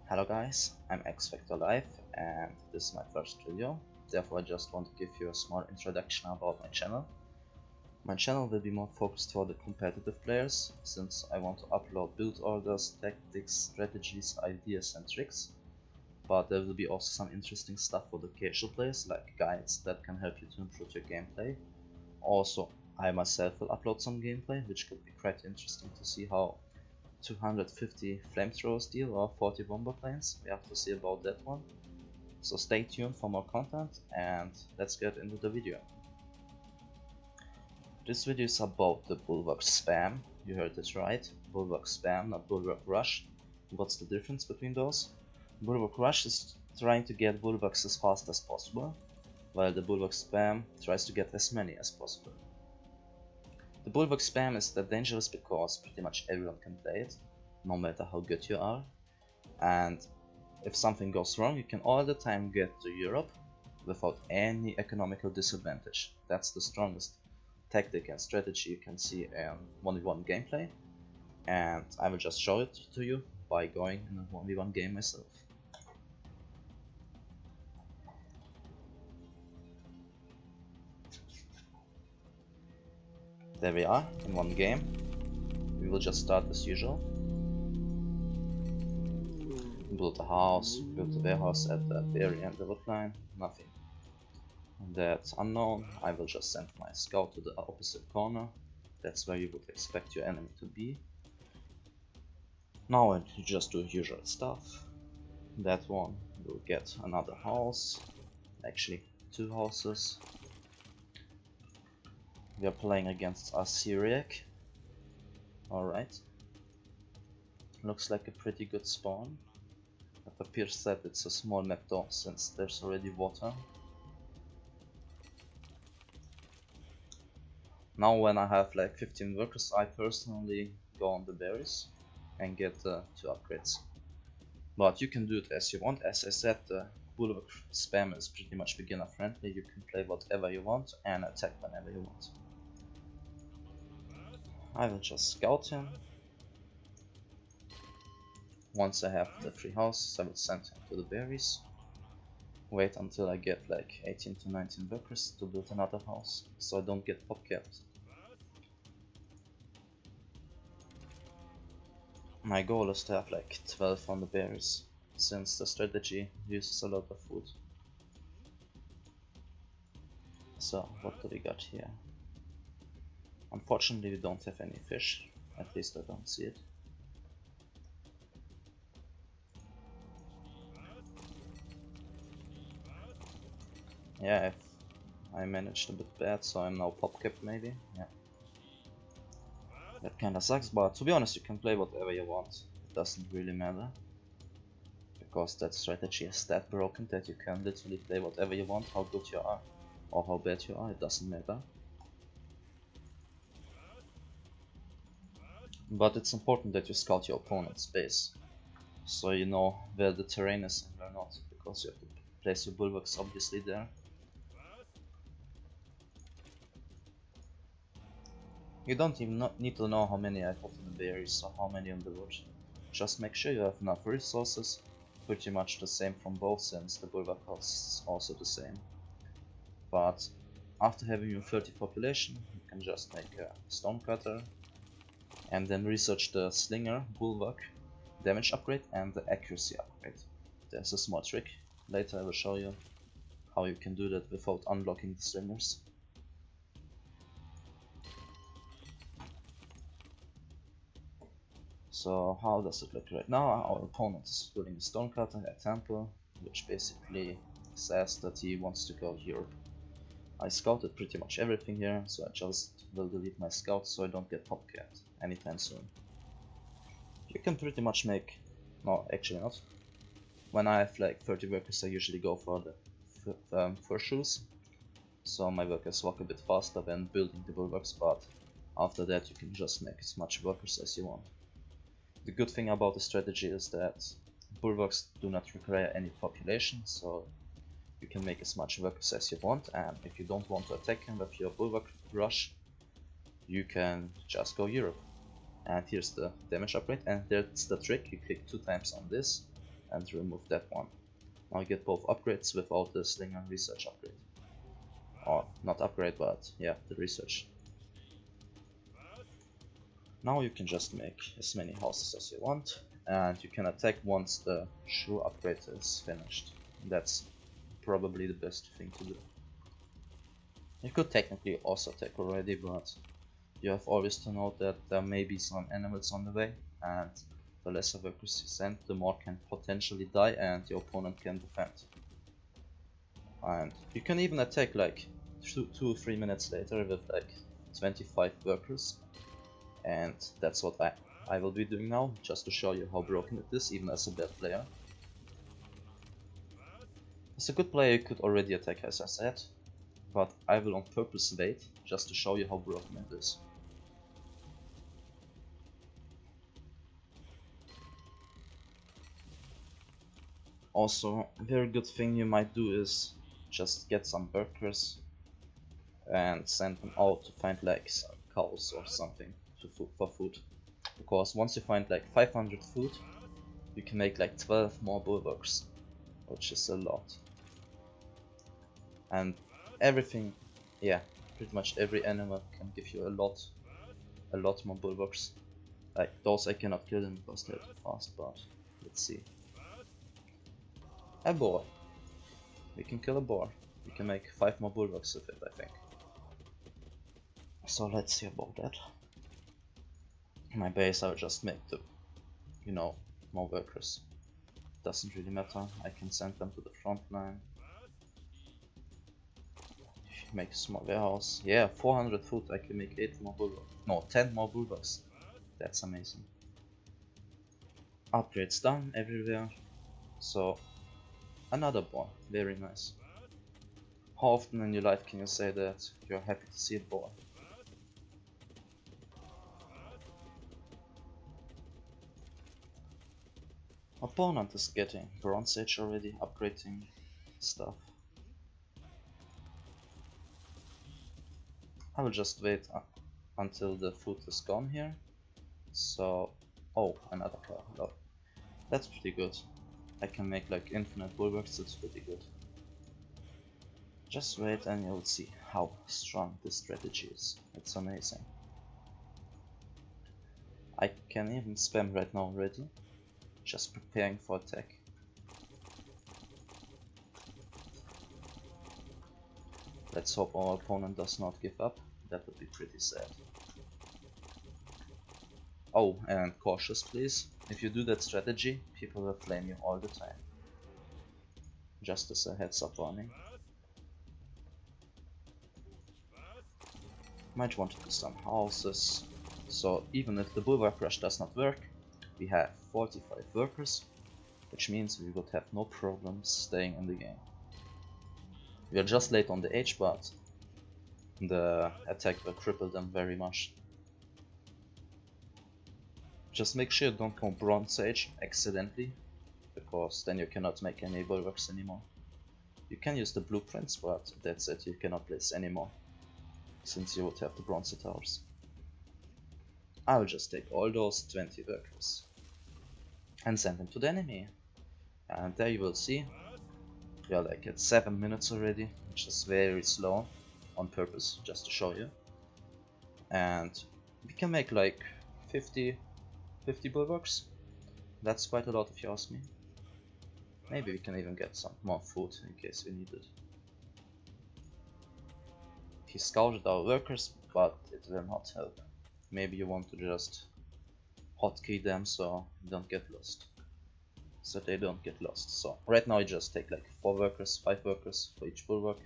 Hello guys, I'm XFactorLive and this is my first video, therefore I just want to give you a small introduction about my channel. My channel will be more focused for the competitive players, since I want to upload build orders, tactics, strategies, ideas and tricks. But there will be also some interesting stuff for the casual players, like guides that can help you to improve your gameplay. Also, I myself will upload some gameplay, which could be quite interesting to see how 250 flamethrowers deal or 40 bomber planes. We have to see about that one. So stay tuned for more content and let's get into the video. This video is about the Bulwark spam. You heard it right. Bulwark spam, not Bulwark rush. What's the difference between those? Bulwark rush is trying to get bulwarks as fast as possible, while the Bulwark spam tries to get as many as possible. The Bulwark spam is that dangerous because pretty much everyone can play it, no matter how good you are, and if something goes wrong you can all the time get to Europe without any economical disadvantage. That's the strongest tactic and strategy you can see in 1v1 gameplay, and I will just show it to you by going in a 1v1 game myself. There we are, in one game. We will just start as usual. Build a house, build a warehouse at the very end of the line, nothing. That's unknown. I will just send my scout to the opposite corner. That's where you would expect your enemy to be. Now you just do usual stuff. That one will get another house, actually 2 houses. We are playing against Syriac. Alright. Looks like a pretty good spawn. It appears that it's a small map though, since there's already water. Now when I have like 15 workers, I personally go on the berries and get 2 upgrades. But you can do it as you want. As I said, the Bulwark spam is pretty much beginner friendly. You can play whatever you want and attack whenever you want. I will just scout him. Once I have the 3 houses, I will send him to the berries. Wait until I get like 18 to 19 workers to build another house, so I don't get pop capped. My goal is to have like 12 on the berries, since the strategy uses a lot of food. So, what do we got here? Unfortunately, we don't have any fish, at least I don't see it. Yeah, I managed a bit bad, so I'm now pop capped maybe. Yeah. That kinda sucks, but to be honest, you can play whatever you want. It doesn't really matter, because that strategy is that broken that you can literally play whatever you want, how good you are or how bad you are, it doesn't matter. But it's important that you scout your opponent's base, so you know where the terrain is and where not, because you have to place your bulwarks obviously there. You don't even need to know how many I put in the berries or how many on the wood. Just make sure you have enough resources, pretty much the same from both, since the bulwark costs also the same. But after having your 30 population, you can just make a stonecutter and then research the slinger, bulwark, damage upgrade and the accuracy upgrade. There's a small trick, later I will show you how you can do that without unlocking the slingers. So how does it look right now? Our opponent is building a stonecutter at temple, which basically says that he wants to go Europe. I scouted pretty much everything here, so I just will delete my scouts so I don't get pop capped anytime soon. You can pretty much make... no, actually not. When I have like 30 workers, I usually go for the fur-shoes, so my workers walk a bit faster than building the bulwarks, but after that you can just make as much workers as you want. The good thing about the strategy is that bulwarks do not require any population, so you can make as much workers as you want, and if you don't want to attack him with your bulwark rush, you can just go Europe. And here's the damage upgrade, and that's the trick. You click 2 times on this and remove that one. Now you get both upgrades without the slinger research upgrade. Or not upgrade, but yeah, the research. Now you can just make as many houses as you want, and you can attack once the shoe upgrade is finished. That's probably the best thing to do. You could technically also attack already, but you have always to note that there may be some animals on the way, and the lesser workers you send, the more can potentially die and your opponent can defend. And you can even attack like 2 or 3 minutes later with like 25 workers, and that's what I will be doing now, just to show you how broken it is, even as a bad player. As a good player you could already attack, as I said, but I will on purpose wait, just to show you how broken it is. Also, a very good thing you might do is just get some workers and send them out to find like some cows or something for food. Because once you find like 500 food, you can make like 12 more bulwarks, which is a lot. And everything, yeah, pretty much every animal can give you a lot more bulwarks. Like those I cannot kill them because they're too fast, but let's see. A boar. We can kill a boar. We can make 5 more bulwarks with it, I think. So let's see about that. In my base I'll just make the, you know, more workers. Doesn't really matter, I can send them to the front line. Make a small warehouse. Yeah, 400 food, I can make 8 more bulwarks. No, 10 more bulwarks. That's amazing. Upgrades done everywhere. So, another boar, very nice. How often in your life can you say that you're happy to see a boar? Opponent is getting Bronze Age already, upgrading stuff. I will just wait until the food is gone here. So, oh, another car. Oh, that's pretty good. I can make like infinite bulwarks, that's pretty good. Just wait and you'll see how strong this strategy is. It's amazing. I can even spam right now already, just preparing for attack. Let's hope our opponent does not give up, that would be pretty sad. Oh, and cautious please, if you do that strategy, people will flame you all the time. Just as a heads up warning. Might want to do some houses, so even if the Bulwark Rush does not work, we have 45 workers, which means we would have no problems staying in the game. We are just late on the age, but the attack will cripple them very much. Just make sure you don't go Bronze Age accidentally, because then you cannot make any bulwarks anymore. You can use the blueprints, but that's it, you cannot place any more, since you would have the Bronze Towers. I'll just take all those 20 workers and send them to the enemy. And there you will see, we are like at 7 minutes already, which is very slow, on purpose, just to show you. And we can make like 50 bulwarks. That's quite a lot if you ask me. Maybe we can even get some more food in case we need it. He scouted our workers, but it will not help. Maybe you want to just hotkey them so you don't get lost. So they don't get lost. So right now you just take like 4 workers, 5 workers for each bulwark,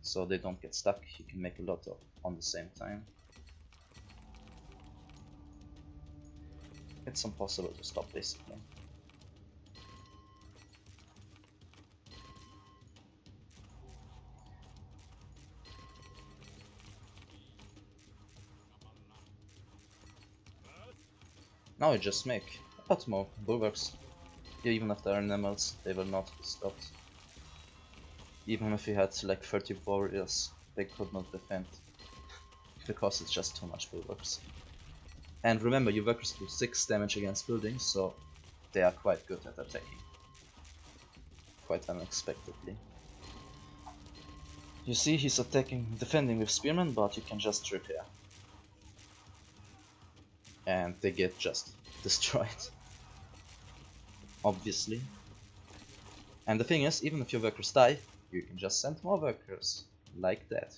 so they don't get stuck. You can make a lot of on the same time. It's impossible to stop basically. Now you just make a lot more bulwarks. Even if there are animals, they will not be stopped. Even if you had like 30 warriors, they could not defend. Because it's just too much bulwarks. And remember, your workers do 6 damage against buildings, so they are quite good at attacking. quite unexpectedly. You see, he's defending with Spearman, but you can just repair. And they get just destroyed. Obviously. And the thing is, even if your workers die, you can just send more workers. Like that.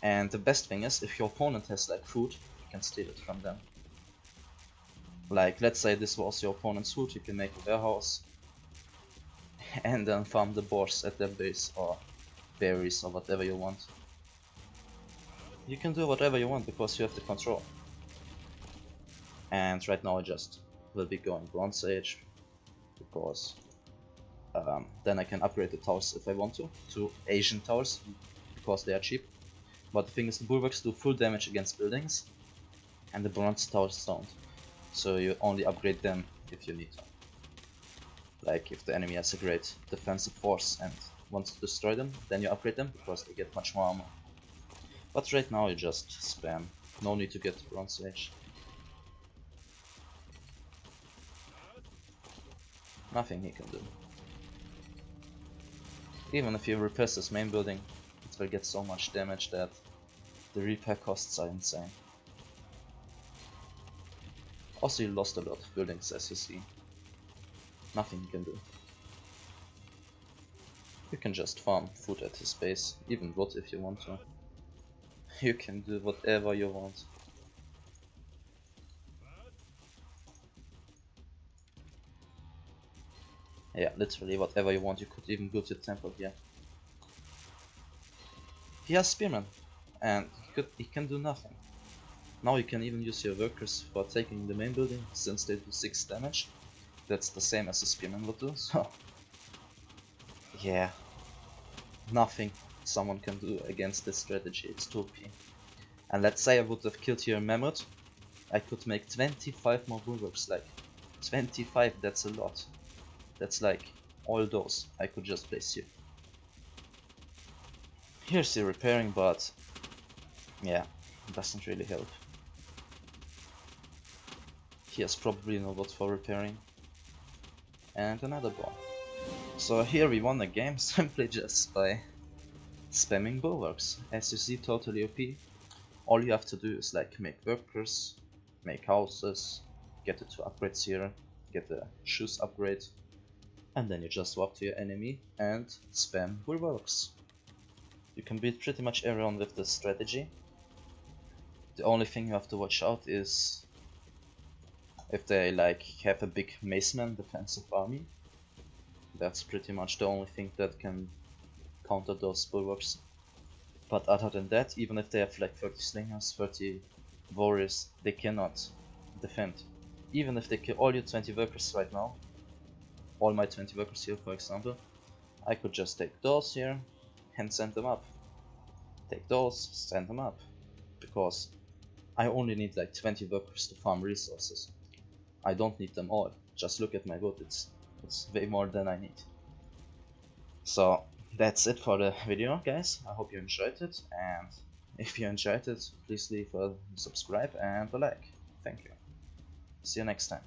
And the best thing is, if your opponent has like food, you can steal it from them. Like, let's say this was your opponent's food, you can make a warehouse and then farm the boars at their base, or berries, or whatever you want. You can do whatever you want because you have the control. And right now I just will be going Bronze Age because then I can upgrade the towers if I want to Asian towers because they are cheap. But the thing is, the Bulwarks do full damage against buildings and the Bronze towers don't. So you only upgrade them if you need to. Like if the enemy has a great defensive force and wants to destroy them, then you upgrade them because they get much more armor. But right now you just spam, no need to get Bronze Age. Nothing he can do. Even if he repairs his main building, it will get so much damage that the repair costs are insane. Also, he lost a lot of buildings, as you see. Nothing he can do. You can just farm food at his base, even wood if you want to. You can do whatever you want. Yeah, literally whatever you want. You could even build your temple here. He has spearmen, and he can do nothing. Now you can even use your workers for taking the main building, since they do 6 damage. That's the same as a spearman would do, so... yeah. Nothing someone can do against this strategy, it's too OP. And let's say I would have killed here a mammoth, I could make 25 more bulwarks, like 25, that's a lot. That's like all those I could just place here. Here's the repairing, but yeah, it doesn't really help. He has probably no wood for repairing. And another ball. So here we won the game simply just by spamming bulwarks. As you see, totally OP. All you have to do is like make workers, make houses, get the 2 upgrades here, get the shoes upgrade, and then you just walk to your enemy and spam bulwarks. You can beat pretty much everyone with this strategy. The only thing you have to watch out is if they like have a big maceman defensive army. That's pretty much the only thing that can counter those bulwarks. But other than that, even if they have like 30 slingers, 30 warriors, they cannot defend. Even if they kill all your 20 workers right now, all my 20 workers here for example, I could just take those here and send them up. Take those, send them up. Because I only need like 20 workers to farm resources. I don't need them all. Just look at my wood, it's way more than I need. So that's it for the video, guys. I hope you enjoyed it, and if you enjoyed it, please leave a subscribe and a like. Thank you. See you next time.